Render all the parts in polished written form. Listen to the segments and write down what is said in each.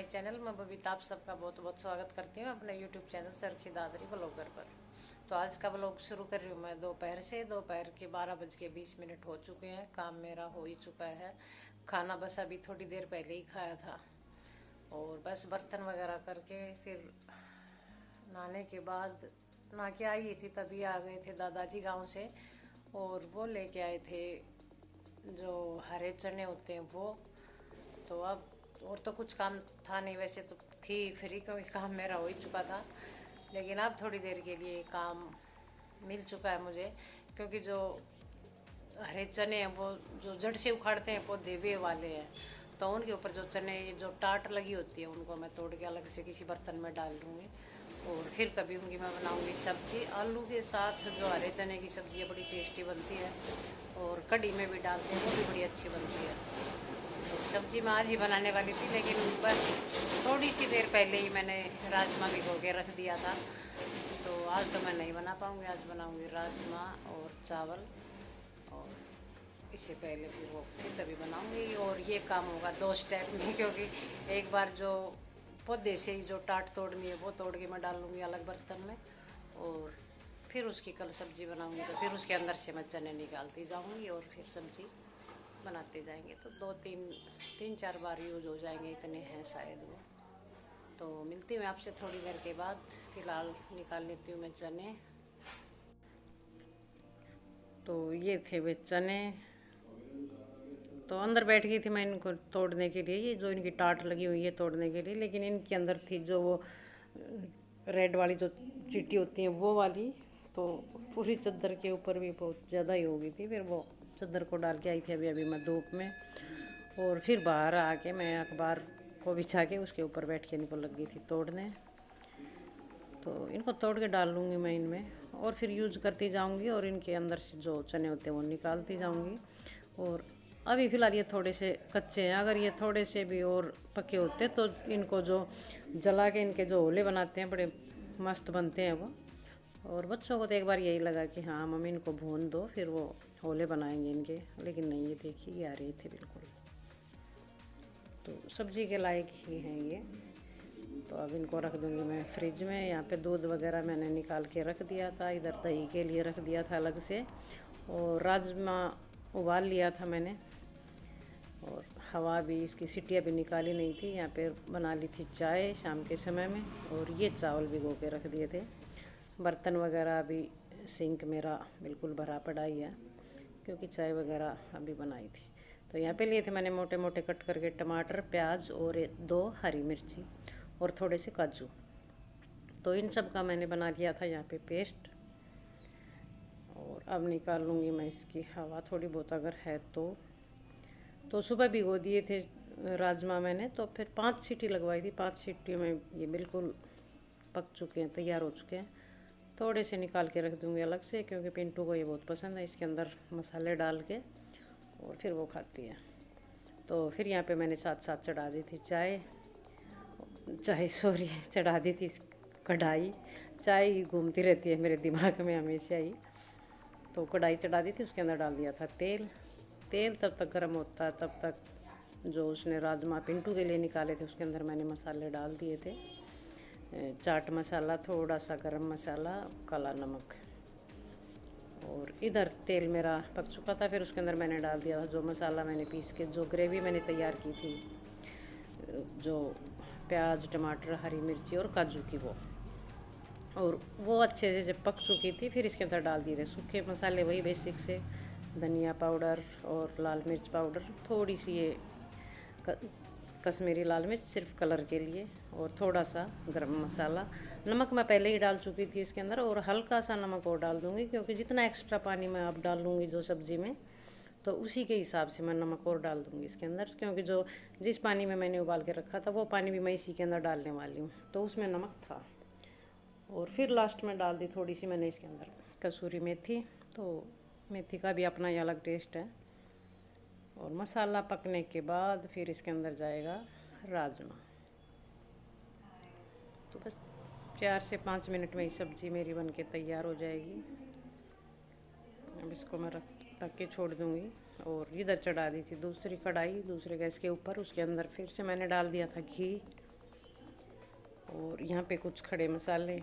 Channel. मैं बबीता आप सबका बहुत बहुत स्वागत करती हूँ अपने YouTube channel Charkhi Dadri blogger पर। तो आज का ब्लॉग शुरू कर रही हूँ मैं दोपहर से। दोपहर के 12:20 हो चुके हैं। काम मेरा हो ही चुका है। खाना बस अभी थोड़ी देर पहले ही खाया था और बस बर्तन वगैरह करके फिर नहाने के बाद नहा के आई थी। तभी आ गए थे दादाजी गाँव से और वो लेके आए थे जो हरे चने होते हैं वो। तो अब और तो कुछ काम था नहीं, वैसे तो थी फ्री क्योंकि काम मेरा हो ही चुका था। लेकिन अब थोड़ी देर के लिए काम मिल चुका है मुझे, क्योंकि जो हरे चने हैं वो जो जड़ से उखाड़ते हैं पौधे वे वाले हैं। तो उनके ऊपर जो चने जो टाट लगी होती है उनको मैं तोड़ के अलग से किसी बर्तन में डाल दूँगी और फिर कभी उनकी मैं बनाऊँगी सब्जी। आलू के साथ जो हरे चने की सब्ज़ी है बड़ी टेस्टी बनती है और कढ़ी में भी डालते हैं वो भी बड़ी अच्छी बनती है। तो सब्जी मैं आज ही बनाने वाली थी, लेकिन बस थोड़ी सी देर पहले ही मैंने राजमा भिगो के रख दिया था। तो आज तो मैं नहीं बना पाऊँगी। आज बनाऊँगी राजमा और चावल और इससे पहले फिर तभी बनाऊँगी। और ये काम होगा 2 स्टेप में, क्योंकि एक बार जो पौधे से ही जो टाट तोड़नी है वो तोड़ के मैं डाल लूँगी अलग बर्तन में और फिर उसकी कल सब्जी बनाऊँगी। तो फिर उसके अंदर से मैं चने निकालती जाऊँगी और फिर सब्जी बनाते जाएंगे। तो 2-3-4 बार यूज हो जाएंगे, इतने हैं शायद वो। तो मिलती हूँ आपसे थोड़ी देर के बाद। फिलहाल निकाल लेती हूँ मैं चने। तो ये थे वे चने। तो अंदर बैठ गई थी मैं इनको तोड़ने के लिए, ये जो इनकी टाट लगी हुई है तोड़ने के लिए। लेकिन इनके अंदर थी जो वो रेड वाली जो चींटी होती है वो वाली। तो पूरी चादर के ऊपर भी बहुत ज़्यादा ही हो गई थी। फिर वो चादर को डाल के आई थी अभी मैं धूप में। और फिर बाहर आके मैं अखबार को बिछा के उसके ऊपर बैठ के इनको लग गई थी तोड़ने। तो इनको तोड़ के डाल लूँगी मैं इनमें और फिर यूज करती जाऊँगी और इनके अंदर से जो चने होते हैं वो निकालती जाऊँगी। और अभी फ़िलहाल ये थोड़े से कच्चे हैं। अगर ये थोड़े से भी और पके होते तो इनको जो जला के इनके जो ओले बनाते हैं बड़े मस्त बनते हैं वो। और बच्चों को तो एक बार यही लगा कि हाँ मम्मी इनको भून दो, फिर वो ओले बनाएंगे इनके। लेकिन नहीं, ये देखिए आ रही थी बिल्कुल। तो सब्जी के लायक ही हैं ये। तो अब इनको रख दूँगी मैं फ्रिज में। यहाँ पे दूध वगैरह मैंने निकाल के रख दिया था, इधर दही के लिए रख दिया था अलग से। और राजमा उबाल लिया था मैंने और हवा भी इसकी सीटियाँ भी निकाली नहीं थी। यहाँ पे बना ली थी चाय शाम के समय में और ये चावल भिगो के रख दिए थे। बर्तन वगैरह अभी सिंक मेरा बिल्कुल भरा पड़ा ही है, क्योंकि चाय वगैरह अभी बनाई थी। तो यहाँ पे लिए थे मैंने मोटे मोटे कट करके टमाटर, प्याज और 2 हरी मिर्ची और थोड़े से काजू। तो इन सब का मैंने बना लिया था यहाँ पे पेस्ट। और अब निकाल लूँगी मैं इसकी हवा थोड़ी बहुत अगर है तो सुबह भिगो दिए थे राजमा मैंने, तो फिर 5 सीटी लगवाई थी। 5 सीटी में ये बिल्कुल पक चुके हैं, तैयार हो चुके हैं। थोड़े से निकाल के रख दूँगी अलग से, क्योंकि पिंटू को ये बहुत पसंद है इसके अंदर मसाले डाल के और फिर वो खाती है। तो फिर यहाँ पे मैंने साथ साथ चढ़ा दी थी चढ़ा दी थी कढ़ाई। चाय घूमती रहती है मेरे दिमाग में हमेशा ही। तो कढ़ाई चढ़ा दी थी, उसके अंदर डाल दिया था तेल तब तक गर्म होता है तब तक जो उसने राजमा पिंटू के लिए निकाले थे उसके अंदर मैंने मसाले डाल दिए थे। चाट मसाला, थोड़ा सा गरम मसाला, काला नमक। और इधर तेल मेरा पक चुका था। फिर उसके अंदर मैंने डाल दिया था जो मसाला मैंने पीस के, जो ग्रेवी मैंने तैयार की थी, जो प्याज, टमाटर, हरी मिर्ची और काजू की और वो अच्छे से जब पक चुकी थी फिर इसके अंदर डाल दिए थे सूखे मसाले, वही बेसिक से धनिया पाउडर और लाल मिर्च पाउडर, थोड़ी सी ये कश्मीरी लाल मिर्च सिर्फ कलर के लिए, और थोड़ा सा गरम मसाला। नमक मैं पहले ही डाल चुकी थी इसके अंदर और हल्का सा नमक और डाल दूँगी, क्योंकि जितना एक्स्ट्रा पानी मैं अब डाल लूँगी जो सब्ज़ी में तो उसी के हिसाब से मैं नमक और डाल दूँगी इसके अंदर। क्योंकि जो जिस पानी में मैंने उबाल के रखा था वो पानी भी मैं इसी के अंदर डालने वाली हूँ, तो उसमें नमक था। और फिर लास्ट में डाल दी थोड़ी सी मैंने इसके अंदर कसूरी मेथी। तो मेथी का भी अपना ही अलग टेस्ट है। और मसाला पकने के बाद फिर इसके अंदर जाएगा राजमा। तो बस 4 से 5 मिनट में ही सब्ज़ी मेरी बन के तैयार हो जाएगी। अब इसको मैं रख के छोड़ दूँगी। और इधर चढ़ा दी थी दूसरी कढ़ाई दूसरे गैस के ऊपर। उसके अंदर फिर से मैंने डाल दिया था घी और यहाँ पे कुछ खड़े मसाले,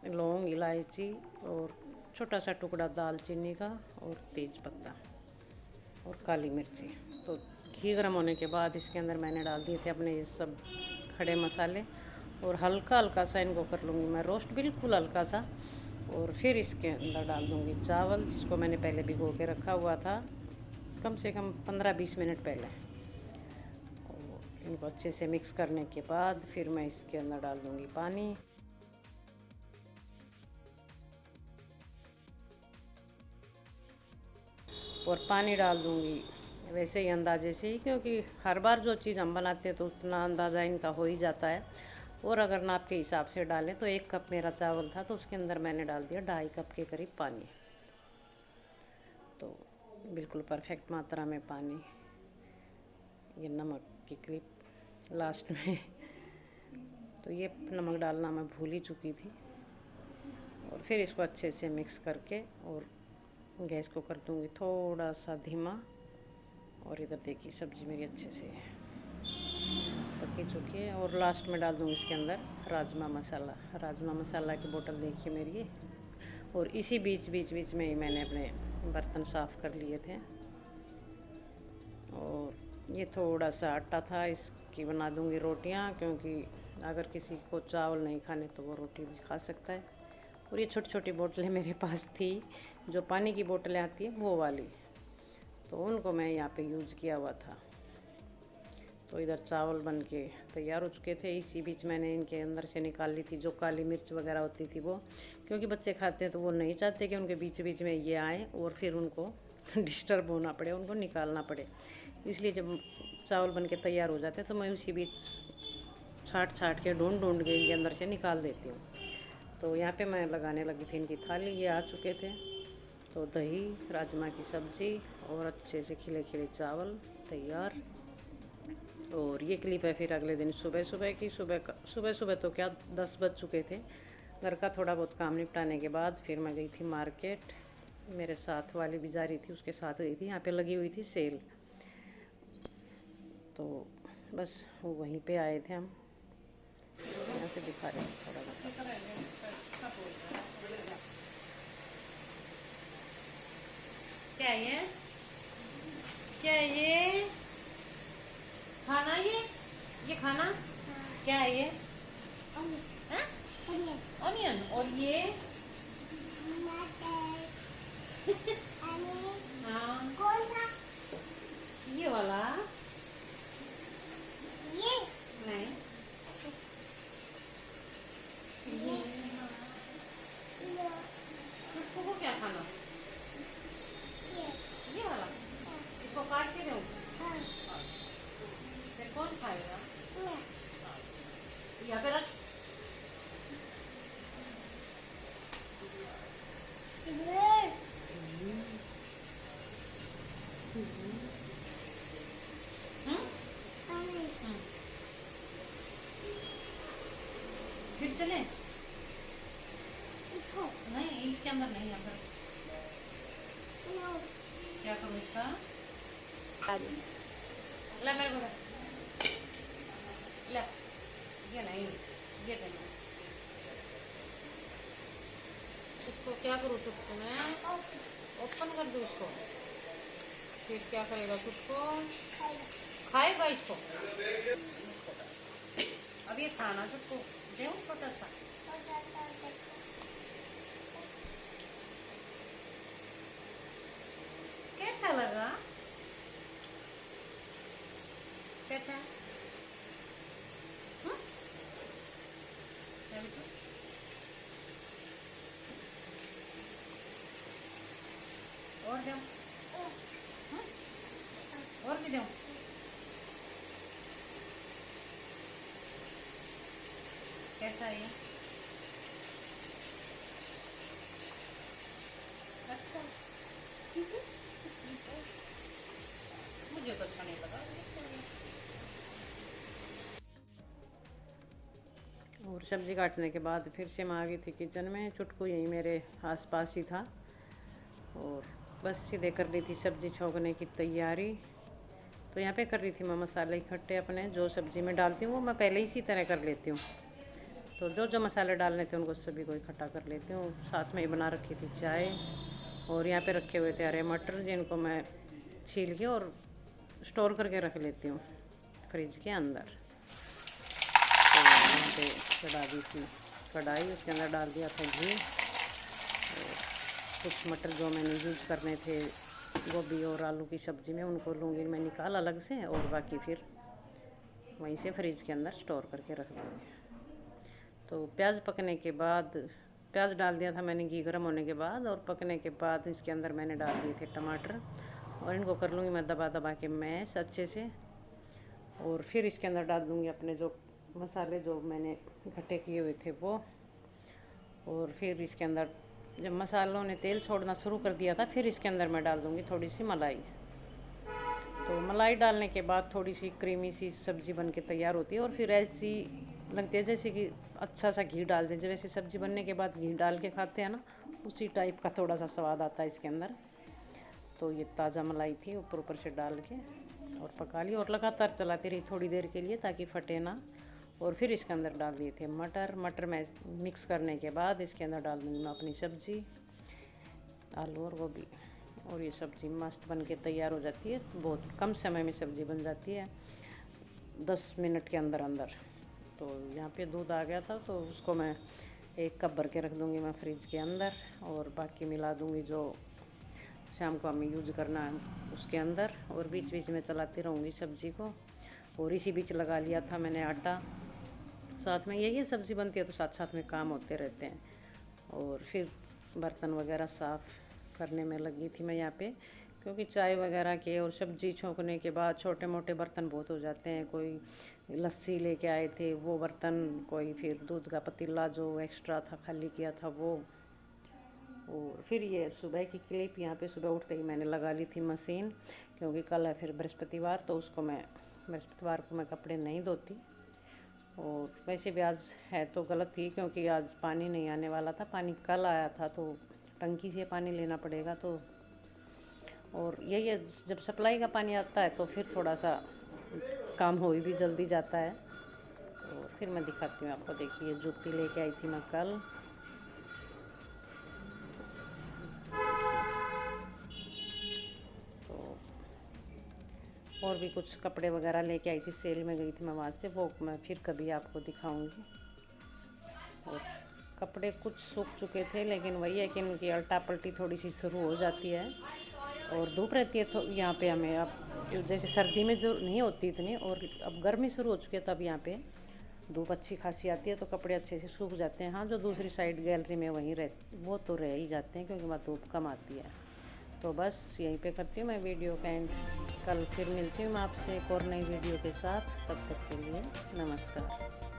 लौंग, इलायची और छोटा सा टुकड़ा दालचीनी का और तेज पत्ता और काली मिर्ची। तो घी गर्म होने के बाद इसके अंदर मैंने डाल दिए थे अपने ये सब खड़े मसाले और हल्का हल्का सा इनको कर लूँगी मैं रोस्ट, बिल्कुल हल्का सा। और फिर इसके अंदर डाल दूँगी चावल, जिसको मैंने पहले भिगो के रखा हुआ था कम से कम 15-20 मिनट पहले। और इनको अच्छे से मिक्स करने के बाद फिर मैं इसके अंदर डाल दूँगी पानी। और पानी डाल दूँगी वैसे ही अंदाजे से ही, क्योंकि हर बार जो चीज़ हम बनाते हैं तो उतना अंदाज़ा इनका हो ही जाता है। और अगर नाप के हिसाब से डालें तो 1 कप मेरा चावल था तो उसके अंदर मैंने डाल दिया 2.5 कप के करीब पानी। तो बिल्कुल परफेक्ट मात्रा में पानी। ये नमक की क्लिप लास्ट में तो ये नमक डालना मैं भूल ही चुकी थी। और फिर इसको अच्छे से मिक्स करके और गैस को कर दूँगी थोड़ा सा धीमा। और इधर देखिए सब्ज़ी मेरी अच्छे से पक चुकी है। और लास्ट में डाल दूँगी इसके अंदर राजमा मसाला। राजमा मसाला की बोतल देखिए मेरी ये। और इसी बीच में ही मैंने अपने बर्तन साफ़ कर लिए थे। और ये थोड़ा सा आटा था, इसकी बना दूँगी रोटियाँ, क्योंकि अगर किसी को चावल नहीं खाने तो वो रोटी भी खा सकता है। और ये छोटी छोटी बोतलें मेरे पास थी, जो पानी की बोतलें आती हैं वो वाली, तो उनको मैं यहाँ पे यूज़ किया हुआ था। तो इधर चावल बन के तैयार हो चुके थे। इसी बीच मैंने इनके अंदर से निकाल ली थी जो काली मिर्च वगैरह होती थी वो, क्योंकि बच्चे खाते हैं तो वो नहीं चाहते कि उनके बीच में ये आए और फिर उनको डिस्टर्ब होना पड़े, उनको निकालना पड़े। इसलिए जब चावल बन के तैयार हो जाते हैं तो मैं उसी बीच छाट के ढूंढ के इनके अंदर से निकाल देती हूँ। तो यहाँ पे मैं लगाने लगी थी इनकी थाली, ये आ चुके थे। तो दही, राजमा की सब्ज़ी और अच्छे से खिले चावल तैयार। और ये क्लिप है फिर अगले दिन सुबह की। सुबह तो क्या 10 बज चुके थे। घर का थोड़ा बहुत काम निपटाने के बाद फिर मैं गई थी मार्केट। मेरे साथ वाली भी जा रही थी, उसके साथ गई थी। यहाँ पे लगी हुई थी सेल, तो बस वो वहीं पे आए थे हम। यहाँ से दिखा रहे हैं थोड़ा बहुत। क्या है क्या है ये खाना? ये खाना क्या है? ये ऑनियन। और ये हाँ कौन सा? ये वाला। ये नहीं, इसको क्या खाना? ये वाला। इसको काट के दूँ? फिर कौन खाएगा? यहाँ पे रख। फिर चले? नहीं, इसके अंदर नहीं है। फिर क्या करूँ इसका? ले मेरे को ले। ये नहीं, ये नहीं। इसको क्या करूँ? चुटको मैं ओपन कर दूँ इसको, फिर क्या करेगा? चुटको खाएगा इसको। अब ये खाना चुटको दे छोटा सा। कैसा लगा? कैसा? और दो, और भी दो। कैसा है ये? अच्छा मुझे तो अच्छा नहीं लगा। और सब्ज़ी काटने के बाद फिर से मैं आ गई थी किचन में। चुटकू यहीं मेरे आसपास ही था और बस सीधे कर ली थी सब्ज़ी छोंकने की तैयारी। तो यहाँ पे कर रही थी मैं मसाले इकट्ठे अपने, जो सब्ज़ी में डालती हूँ वो मैं पहले इसी तरह कर लेती हूँ। तो जो जो मसाले डालने थे उनको सभी को इकट्ठा कर लेती हूँ। साथ में ही बना रखी थी चाय, और यहाँ पे रखे हुए थे हरे मटर, जिनको मैं छील के और स्टोर करके रख लेती हूँ फ्रिज के अंदर। तो यहाँ पे चढ़ा दी थी कढ़ाई, उसके अंदर डाल दिया था घी। कुछ मटर जो मैंने यूज करने थे गोभी और आलू की सब्ज़ी में, उनको लूँगी मैं निकाल अलग से, और बाकी फिर वहीं से फ्रिज के अंदर स्टोर करके रख दूँगी। तो प्याज पकने के बाद, प्याज डाल दिया था मैंने घी गर्म होने के बाद, और पकने के बाद इसके अंदर मैंने डाल दिए थे टमाटर, और इनको कर लूँगी मैं दबा दबा के मैश अच्छे से। और फिर इसके अंदर डाल दूँगी अपने जो मसाले जो मैंने इकट्ठे किए हुए थे वो। और फिर इसके अंदर जब मसालों ने तेल छोड़ना शुरू कर दिया था, फिर इसके अंदर मैं डाल दूँगी थोड़ी सी मलाई। तो मलाई डालने के बाद थोड़ी सी क्रीमी सी सब्ज़ी बन के तैयार होती है, और फिर ऐसी लगती है जैसे कि अच्छा सा घी डाल दें, जैसे सब्ज़ी बनने के बाद घी डाल के खाते हैं ना, उसी टाइप का थोड़ा सा स्वाद आता है इसके अंदर। तो ये ताज़ा मलाई थी, ऊपर ऊपर से डाल के और पका ली, और लगातार चलाती रही थोड़ी देर के लिए ताकि फटे ना। और फिर इसके अंदर डाल दिए थे मटर में मिक्स करने के बाद इसके अंदर डाल दूँगी मैं अपनी सब्ज़ी, आलू और गोभी, और ये सब्ज़ी मस्त बन के तैयार हो जाती है। बहुत कम समय में सब्ज़ी बन जाती है, 10 मिनट के अंदर अंदर। तो यहाँ पे दूध आ गया था, तो उसको मैं 1 कप भर के रख दूँगी मैं फ्रिज के अंदर, और बाकी मिला दूँगी जो शाम को हमें यूज करना है उसके अंदर, और बीच बीच में चलाती रहूँगी सब्ज़ी को। और इसी बीच लगा लिया था मैंने आटा, साथ में यही सब्ज़ी बनती है तो साथ साथ में काम होते रहते हैं। और फिर बर्तन वगैरह साफ़ करने में लगी थी मैं यहाँ पे, क्योंकि चाय वगैरह के और सब्ज़ी छोंकने के बाद छोटे मोटे बर्तन बहुत हो जाते हैं। कोई लस्सी लेके आए थे वो बर्तन, कोई फिर दूध का पतीला जो एक्स्ट्रा था खाली किया था वो। और फिर ये सुबह की क्लिप, यहाँ पे सुबह उठते ही मैंने लगा ली थी मशीन, क्योंकि कल है फिर बृहस्पतिवार, तो उसको मैं बृहस्पतिवार को मैं कपड़े नहीं धोती। और वैसे भी आज है तो गलत ही, क्योंकि आज पानी नहीं आने वाला था, पानी कल आया था, तो टंकी से पानी लेना पड़ेगा। तो और यही है, जब सप्लाई का पानी आता है तो फिर थोड़ा सा काम हो भी जल्दी जाता है। और फिर मैं दिखाती हूँ आपको, देखिए जूती लेके आई थी मैं कल। और भी कुछ कपड़े वगैरह लेके आई थी, सेल में गई थी मैं वहाँ से, वो मैं फिर कभी आपको दिखाऊंगी। और कपड़े कुछ सूख चुके थे, लेकिन वही है कि इनकी अल्टा पल्टी थोड़ी सी शुरू हो जाती है, और धूप रहती है तो यहाँ पे हमें अब जैसे सर्दी में जो नहीं होती इतनी, और अब गर्मी शुरू हो चुकी है तब यहाँ पे धूप अच्छी खासी आती है, तो कपड़े अच्छे से सूख जाते हैं। हाँ, जो दूसरी साइड गैलरी में वहीं वो तो रह ही जाते हैं, क्योंकि वहाँ धूप कम आती है। तो बस यहीं पे करती हूँ मैं वीडियो का एंड। कल फिर मिलती हूँ मैं आपसे एक और नई वीडियो के साथ, तब तक के लिए नमस्कार।